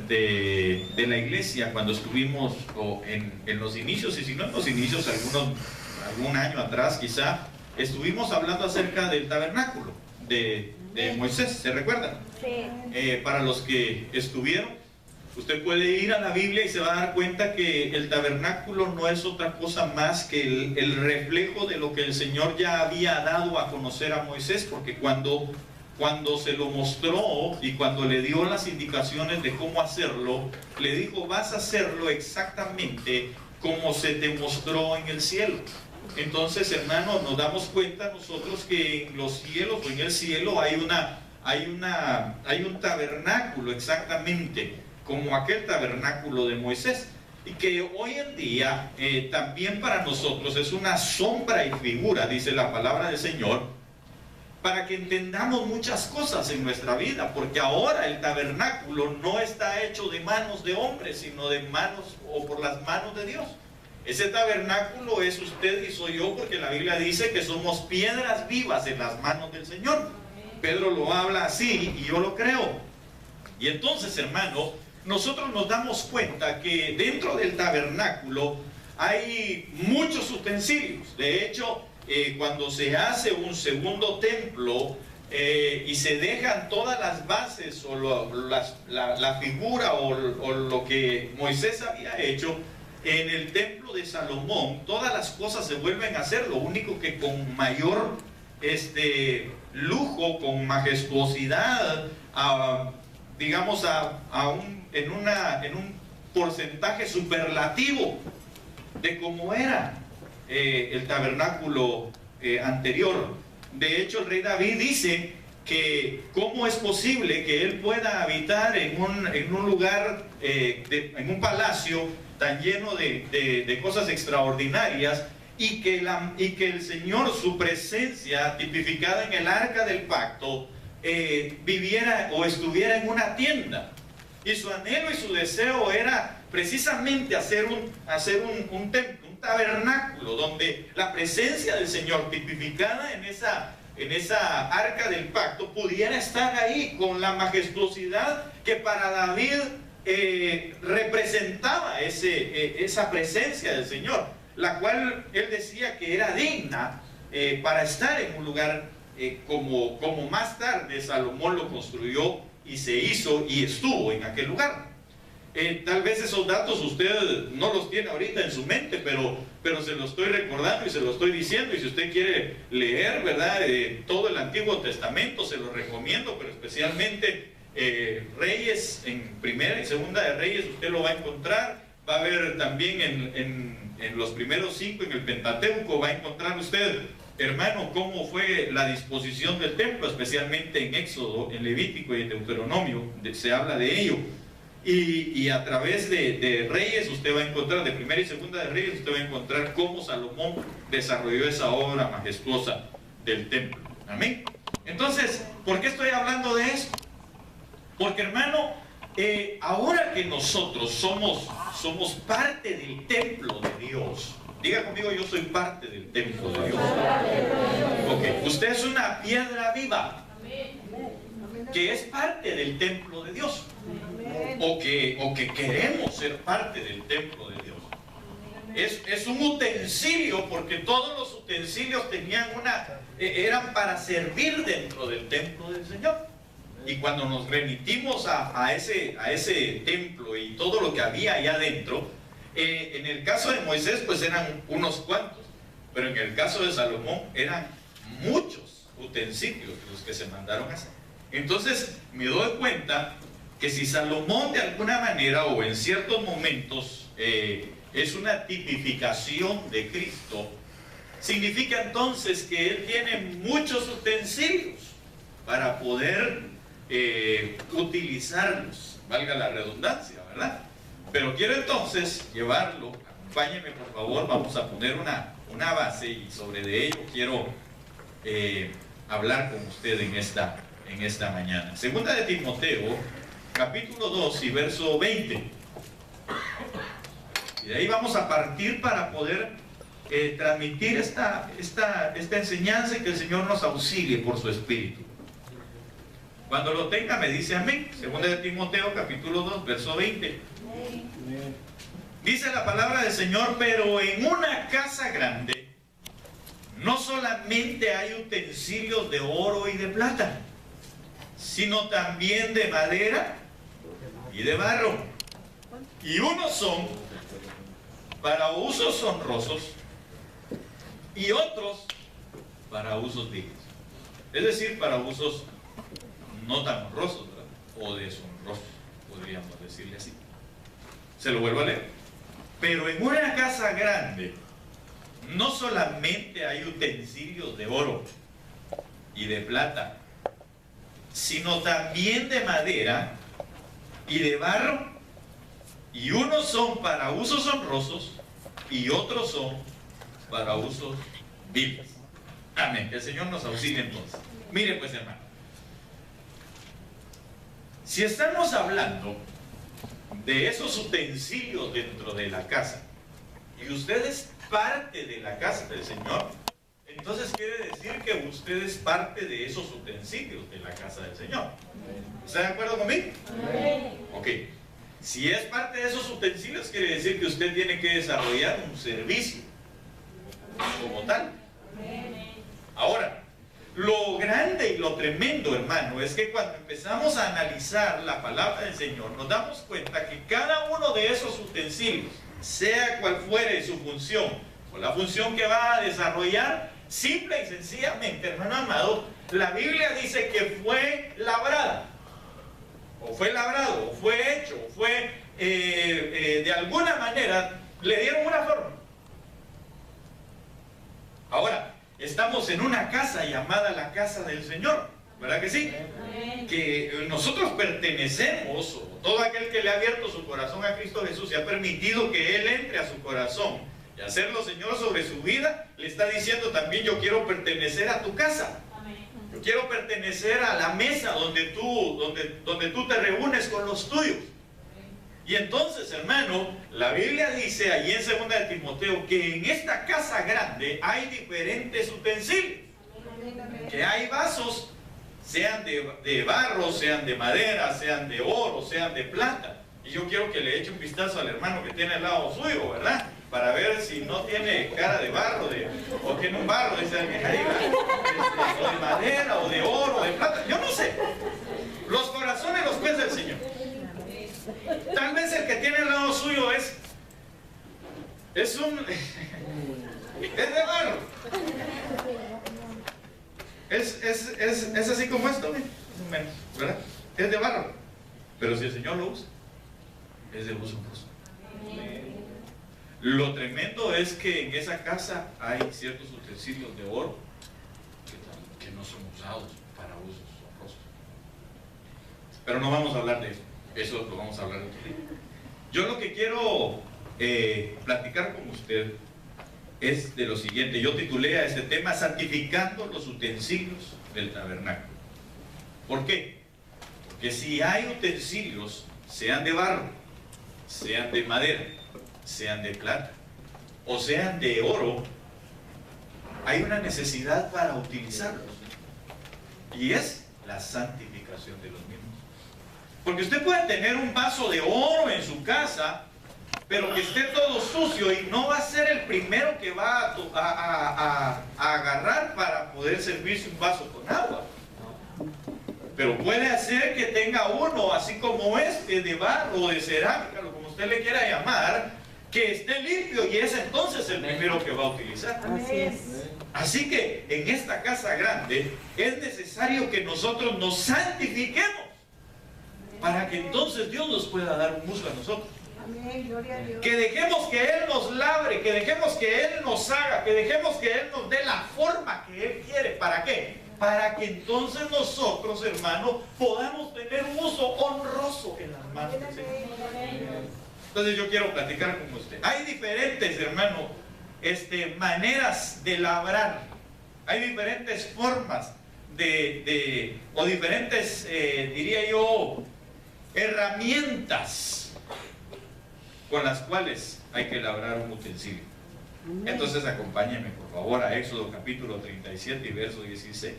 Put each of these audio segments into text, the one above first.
de la iglesia, cuando estuvimos en los inicios, y si no en los inicios, algún año atrás quizá, estuvimos hablando acerca del tabernáculo de Moisés, ¿se recuerdan? Sí. Para los que estuvieron, usted puede ir a la Biblia y se va a dar cuenta que el tabernáculo no es otra cosa más que el reflejo de lo que el Señor ya había dado a conocer a Moisés, porque cuando se lo mostró y cuando le dio las indicaciones de cómo hacerlo, le dijo: vas a hacerlo exactamente como se te mostró en el cielo. Entonces, hermanos, nos damos cuenta nosotros que en los cielos o en el cielo hay un tabernáculo exactamente como aquel tabernáculo de Moisés, y que hoy en día también para nosotros es una sombra y figura, dice la palabra del Señor, para que entendamos muchas cosas en nuestra vida, porque ahora el tabernáculo no está hecho de manos de hombres, sino de manos o por las manos de Dios. Ese tabernáculo es usted y soy yo, porque la Biblia dice que somos piedras vivas en las manos del Señor. Pedro lo habla así y yo lo creo. Y entonces, hermano, nosotros nos damos cuenta que dentro del tabernáculo hay muchos utensilios. De hecho, cuando se hace un segundo templo y se dejan todas las bases o la figura o lo que Moisés había hecho en el templo de Salomón, todas las cosas se vuelven a hacer, lo único que con mayor lujo, con majestuosidad, digamos en un porcentaje superlativo de cómo era el tabernáculo anterior. De hecho, el rey David dice que cómo es posible que él pueda habitar en un lugar, en un palacio tan lleno de cosas extraordinarias, y que el Señor, su presencia tipificada en el arca del pacto, viviera o estuviera en una tienda. Y su anhelo y su deseo era precisamente hacer un templo, un tabernáculo, donde la presencia del Señor tipificada en esa arca del pacto pudiera estar ahí con la majestuosidad que para David representaba esa presencia del Señor, la cual él decía que era digna para estar en un lugar como más tarde Salomón lo construyó y se hizo y estuvo en aquel lugar. Tal vez esos datos usted no los tiene ahorita en su mente, pero se los estoy recordando y se los estoy diciendo, y si usted quiere leer, ¿verdad?, todo el Antiguo Testamento, se lo recomiendo, pero especialmente Reyes, en Primera y Segunda de Reyes usted lo va a encontrar. Va a ver también en los primeros 5, en el Pentateuco, va a encontrar usted, hermano, cómo fue la disposición del templo, especialmente en Éxodo, en Levítico y en Deuteronomio, se habla de ello. Y a través de Reyes usted va a encontrar, de Primera y Segunda de Reyes, usted va a encontrar cómo Salomón desarrolló esa obra majestuosa del templo. Amén. Entonces, ¿por qué estoy hablando de esto? Porque, hermano, ahora que nosotros somos parte del templo de Dios, diga conmigo: yo soy parte del templo de Dios. Ok, usted es una piedra viva que es parte del templo de Dios, o que queremos ser parte del templo de Dios. Es un utensilio, porque todos los utensilios eran para servir dentro del templo del Señor. Y cuando nos remitimos a ese templo y todo lo que había allá adentro, en el caso de Moisés pues eran unos cuantos, pero en el caso de Salomón eran muchos utensilios los que se mandaron a hacer. Entonces me doy cuenta que si Salomón de alguna manera o en ciertos momentos es una tipificación de Cristo, significa entonces que él tiene muchos utensilios para poder utilizarlos, valga la redundancia, ¿verdad? Pero quiero entonces llevarlo. Acompáñeme, por favor. Vamos a poner una base, y sobre de ello quiero hablar con usted en esta mañana. Segunda de Timoteo, capítulo 2 y verso 20. Y de ahí vamos a partir para poder transmitir esta enseñanza, y que el Señor nos auxilie por su Espíritu. Cuando lo tenga me dice amén. Segunda de Timoteo capítulo 2 verso 20. Dice la palabra del Señor: pero en una casa grande no solamente hay utensilios de oro y de plata, sino también de madera y de barro. Y unos son para usos honrosos y otros para usos viles. Es decir, para usos no tan honrosos, ¿verdad? O deshonrosos, podríamos decirle así. Se lo vuelvo a leer. Pero en una casa grande no solamente hay utensilios de oro y de plata, sino también de madera y de barro, y unos son para usos honrosos y otros son para usos viles. Amén. Que el Señor nos auxilie entonces. Mire pues, hermano, si estamos hablando de esos utensilios dentro de la casa y usted es parte de la casa del Señor, entonces quiere decir que usted es parte de esos utensilios de la casa del Señor. ¿Está de acuerdo conmigo? Ok. Si es parte de esos utensilios, quiere decir que usted tiene que desarrollar un servicio como tal. Ahora, lo grande y lo tremendo, hermano, es que cuando empezamos a analizar la palabra del Señor, nos damos cuenta que cada uno de esos utensilios, sea cual fuere su función o la función que va a desarrollar, simple y sencillamente, hermano amado, la Biblia dice que fue labrada, o fue labrado, o fue hecho, o fue de alguna manera, le dieron una forma. Ahora, estamos en una casa llamada la casa del Señor, ¿verdad que sí? Que nosotros pertenecemos, o todo aquel que le ha abierto su corazón a Cristo Jesús y ha permitido que Él entre a su corazón y hacerlo Señor sobre su vida, le está diciendo también: yo quiero pertenecer a tu casa. Yo quiero pertenecer a la mesa donde tú te reúnes con los tuyos. Y entonces, hermano, la Biblia dice allí en 2 de Timoteo que en esta casa grande hay diferentes utensilios. Que hay vasos, sean de barro, sean de madera, sean de oro, sean de plata. Y yo quiero que le eche un vistazo al hermano que tiene al lado suyo, ¿verdad? Para ver si no tiene cara de barro, o tiene un barro, dice alguien ahí, o de madera, o de oro, o de plata. Yo no sé. Los corazones los pies del Señor. Tal vez el que tiene al lado suyo es de barro. Es así como esto, menos, ¿verdad? Es de barro. Pero si el Señor lo usa, es de uso honroso. Lo tremendo es que en esa casa hay ciertos utensilios de oro que no son usados para usos honrosos. Pero no vamos a hablar de eso. Eso lo vamos a hablar otro día. Yo lo que quiero platicar con usted es de lo siguiente. Yo titulé a este tema: santificando los utensilios del tabernáculo. ¿Por qué? Porque si hay utensilios, sean de barro, sean de madera, sean de plata o sean de oro, hay una necesidad para utilizarlos, y es la santificación de los mismos. Porque usted puede tener un vaso de oro en su casa, pero que esté todo sucio, y no va a ser el primero que va a agarrar para poder servirse un vaso con agua. Pero puede hacer que tenga uno, así como este, de barro o de cerámica, o como usted le quiera llamar, que esté limpio, y es entonces el primero que va a utilizar. Así que en esta casa grande es necesario que nosotros nos santifiquemos, para que entonces Dios nos pueda dar un uso a nosotros. Que dejemos que Él nos labre, que dejemos que Él nos haga, que dejemos que Él nos dé la forma que Él quiere. ¿Para qué? Para que entonces nosotros, hermanos, podamos tener un uso honroso en las manos del Señor. Entonces yo quiero platicar con usted. Hay diferentes, hermano, maneras de labrar. Hay diferentes formas o diferentes, diría yo, herramientas con las cuales hay que labrar un utensilio. Entonces acompáñenme por favor a Éxodo capítulo 37 y verso 16.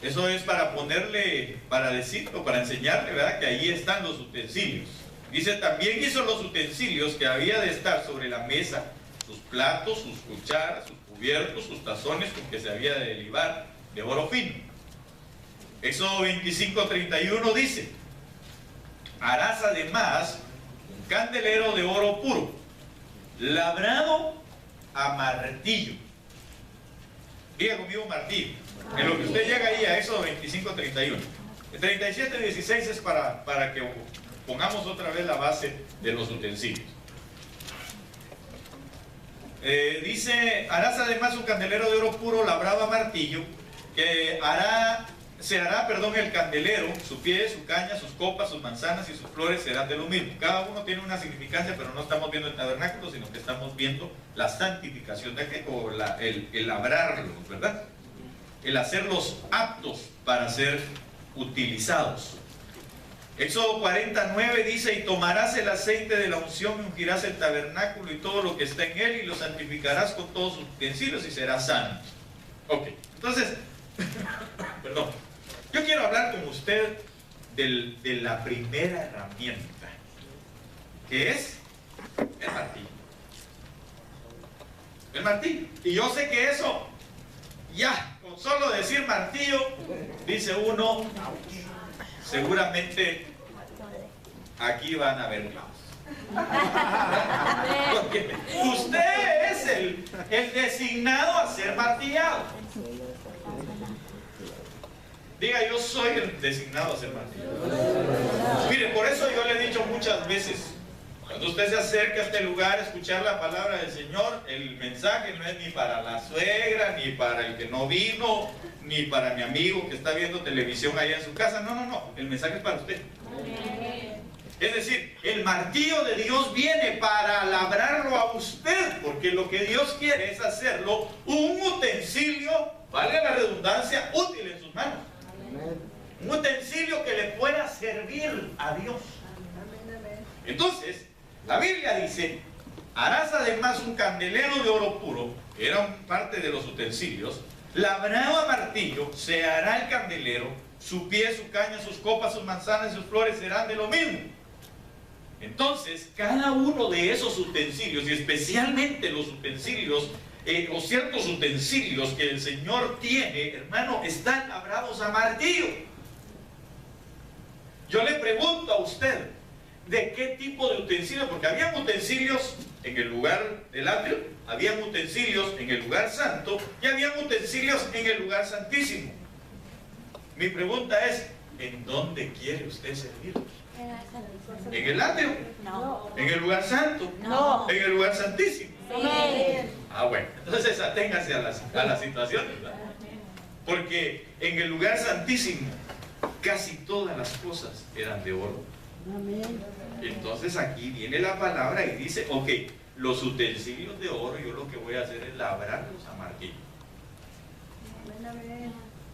Eso es para ponerle, para decirlo, para enseñarle, ¿verdad? Que ahí están los utensilios. Dice, también hizo los utensilios que había de estar sobre la mesa, sus platos, sus cucharas, sus cubiertos, sus tazones con que se había de libar de oro fino. Éxodo 25:31 dice, harás además un candelero de oro puro, labrado a martillo. Diga conmigo martillo. En lo que usted llega ahí a Éxodo 25:31. El 37:16 es para que pongamos otra vez la base de los utensilios. Dice, harás además un candelero de oro puro labrado a martillo, que se hará el candelero, su pie, su caña, sus copas, sus manzanas y sus flores serán de lo mismo. Cada uno tiene una significancia, pero no estamos viendo el tabernáculo, sino que estamos viendo la santificación de aquel, o el labrarlos, ¿verdad? El hacerlos aptos para ser utilizados. Éxodo 40:9 dice, y tomarás el aceite de la unción y ungirás el tabernáculo y todo lo que está en él y lo santificarás con todos sus utensilios y será santo. Ok, entonces, perdón, yo quiero hablar con usted de la primera herramienta, que es el martillo. El martillo. Y yo sé que eso, ya, con solo decir martillo, dice uno, seguramente aquí van a haber clavos. Porque usted es el designado a ser martillado. Diga, yo soy el designado a ser martillado. Mire, por eso yo le he dicho muchas veces, cuando usted se acerca a este lugar a escuchar la palabra del Señor, el mensaje no es ni para la suegra, ni para el que no vino, ni para mi amigo que está viendo televisión allá en su casa. No, no, no. El mensaje es para usted. Es decir, el martillo de Dios viene para labrarlo a usted, porque lo que Dios quiere es hacerlo un utensilio, valga la redundancia, útil en sus manos. Un utensilio que le pueda servir a Dios. Entonces, la Biblia dice, harás además un candelero de oro puro, que era parte de los utensilios, labrado a martillo, se hará el candelero, su pie, su caña, sus copas, sus manzanas y sus flores serán de lo mismo. Entonces, cada uno de esos utensilios, y especialmente los utensilios, o ciertos utensilios que el Señor tiene, hermano, están labrados a martillo. Yo le pregunto a usted, ¿de qué tipo de utensilios? Porque habían utensilios en el lugar del atrio, habían utensilios en el lugar santo y habían utensilios en el lugar santísimo. Mi pregunta es, ¿en dónde quiere usted servir? ¿En el atrio? No. ¿En el lugar santo? No. ¿En el lugar santísimo? Sí. Ah, bueno, entonces aténgase a las situaciones, ¿verdad? Porque en el lugar santísimo casi todas las cosas eran de oro. Entonces aquí viene la palabra y dice, ok, los utensilios de oro yo lo que voy a hacer es labrarlos a martillo.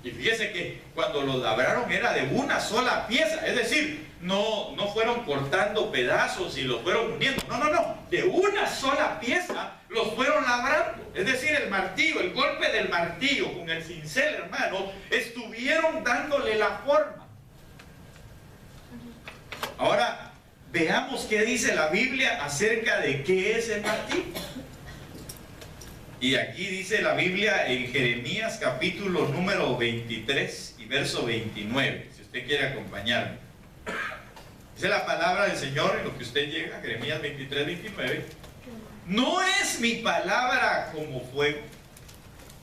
Y fíjese que cuando los labraron era de una sola pieza, es decir, no fueron cortando pedazos y los fueron uniendo, no, de una sola pieza los fueron labrando. Es decir, el martillo, el golpe del martillo con el cincel, hermano, estuvieron dándole la forma. Ahora, veamos qué dice la Biblia acerca de qué es el martillo. Y aquí dice la Biblia en Jeremías capítulo número 23 y verso 29, si usted quiere acompañarme. Dice la palabra del Señor en lo que usted llega, Jeremías 23, 29. No es mi palabra como fuego,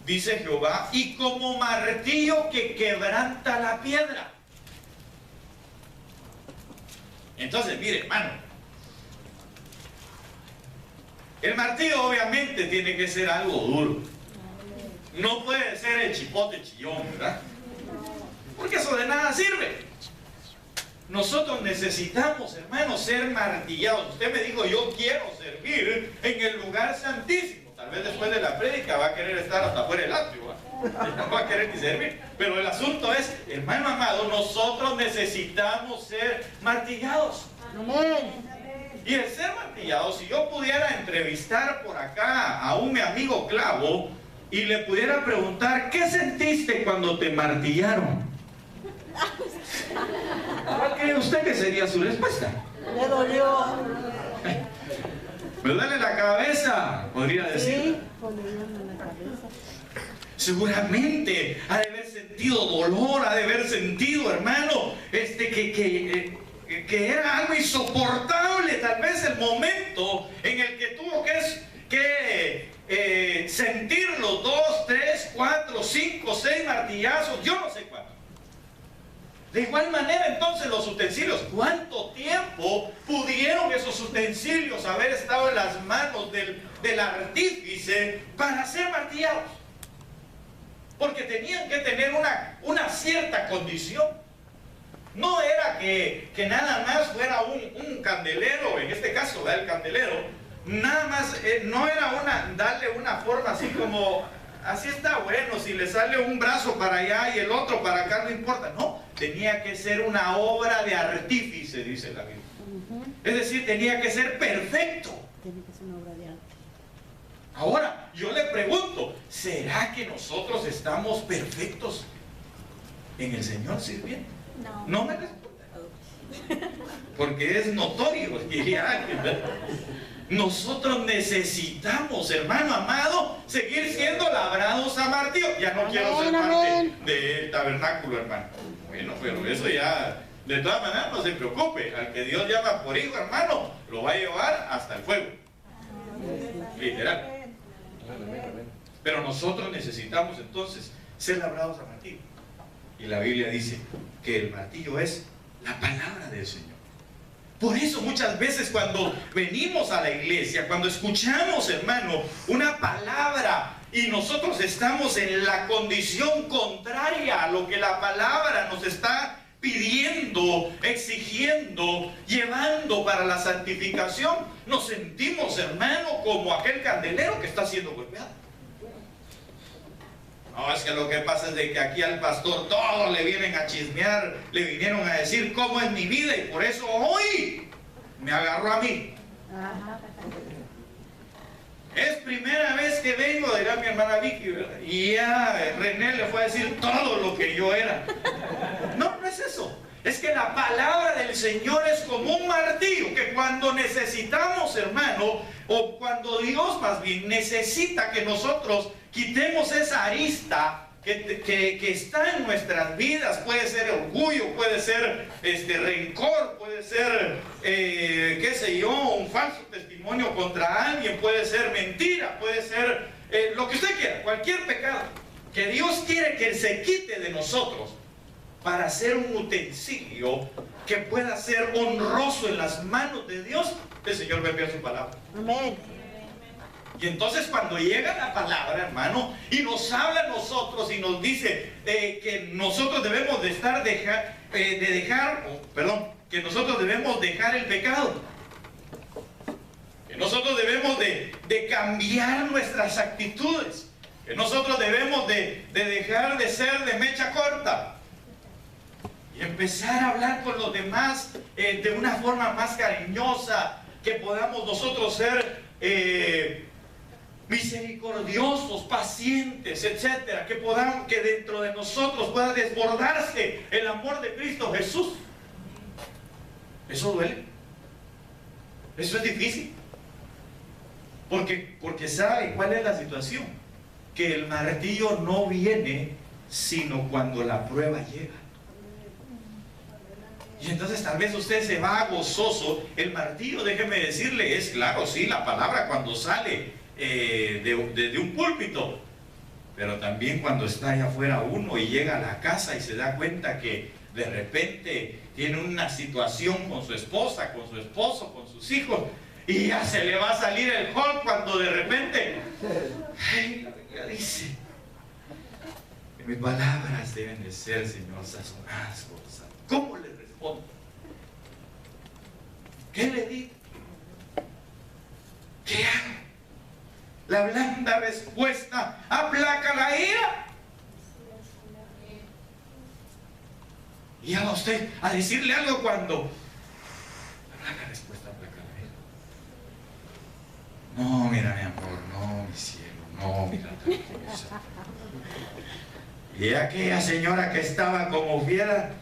dice Jehová, y como martillo que quebranta la piedra. Entonces, mire, hermano, el martillo obviamente tiene que ser algo duro. No puede ser el chipote chillón, ¿verdad? Porque eso de nada sirve. Nosotros necesitamos, hermanos, ser martillados. Usted me dijo, yo quiero servir en el lugar santísimo. Tal vez después de la prédica va a querer estar hasta fuera del atrio, no va a querer ni servir. Pero el asunto es, hermano amado, nosotros necesitamos ser martillados. Y el ser martillado, si yo pudiera entrevistar por acá a un amigo clavo, y le pudiera preguntar, ¿qué sentiste cuando te martillaron? ¿Cuál cree usted que sería su respuesta? Me dolió. Me duele la cabeza, podría decir. Sí, poniéndome en la cabeza. Seguramente ha de haber sentido dolor, ha de haber sentido, hermano, que era algo insoportable, tal vez el momento en el que tuvo que sentir los 2, 3, 4, 5, 6 martillazos, yo no sé cuánto. De igual manera, entonces, los utensilios, ¿cuánto tiempo pudieron esos utensilios haber estado en las manos del artífice para ser martillados? Porque tenían que tener una cierta condición. No era que nada más fuera un candelero, en este caso, ¿verdad? El candelero, nada más, no era darle una forma así como, así está bueno, si le sale un brazo para allá y el otro para acá, no importa. No, tenía que ser una obra de artífice, dice la Biblia. Es decir, tenía que ser perfecto. Tiene que ser una obra de arte. Ahora, yo le pregunto, ¿será que nosotros estamos perfectos en el Señor sirviendo? No. No me responda, porque es notorio, diría alguien, ¿verdad? Nosotros necesitamos, hermano amado, seguir siendo labrados a martillo. Ya no quiero ser parte del tabernáculo, hermano. Bueno, pero eso ya, de todas maneras, no se preocupe. Al que Dios llama por hijo, hermano, lo va a llevar hasta el fuego. Literal. Pero nosotros necesitamos entonces ser labrados a martillo. Y la Biblia dice que el martillo es la palabra del Señor. Por eso muchas veces cuando venimos a la iglesia, cuando escuchamos, hermano, una palabra y nosotros estamos en la condición contraria a lo que la palabra nos está pidiendo, exigiendo, llevando para la santificación, nos sentimos, hermano, como aquel candelero que está siendo golpeado. No, es que lo que pasa es de que aquí al pastor todos le vienen a chismear, le vinieron a decir cómo es mi vida y por eso hoy me agarró a mí. Ajá. Es primera vez que vengo, dirá mi hermana Vicky, ¿verdad? Y ya René le fue a decir todo lo que yo era. No, no es eso. Es que la palabra del Señor es como un martillo que cuando necesitamos, hermano, o cuando Dios más bien necesita que nosotros quitemos esa arista que está en nuestras vidas, puede ser orgullo, puede ser rencor, puede ser, qué sé yo, un falso testimonio contra alguien, puede ser mentira, puede ser lo que usted quiera, cualquier pecado que Dios quiere que se quite de nosotros para ser un utensilio que pueda ser honroso en las manos de Dios. El Señor va a enviar su palabra. Amén. Y entonces cuando llega la palabra, hermano, y nos habla a nosotros y nos dice que nosotros debemos de que nosotros debemos dejar el pecado, que nosotros debemos de cambiar nuestras actitudes, que nosotros debemos de dejar de ser de mecha corta y empezar a hablar con los demás de una forma más cariñosa, que podamos nosotros ser misericordiosos, pacientes, etcétera, que dentro de nosotros pueda desbordarse el amor de Cristo Jesús. Eso duele, eso es difícil, porque sabe cuál es la situación, que el martillo no viene sino cuando la prueba llega. Y entonces tal vez usted se va gozoso. El martillo, déjeme decirle, es claro, sí, la palabra cuando sale de un púlpito, pero también cuando está allá afuera uno y llega a la casa y se da cuenta que de repente tiene una situación con su esposa, con su esposo, con sus hijos, y ya se le va a salir el hall cuando de repente, ay, la Biblia dice que mis palabras deben de ser, Señor, sazonadas con sal. ¿Cómo le respondo? ¿Qué le digo? ¿Qué hago? La blanda respuesta aplaca la ira. Y ya va usted a decirle algo cuando la blanda respuesta aplaca la ira. No, mira mi amor, no, mi cielo, No, mira. Y aquella señora que estaba como fiera,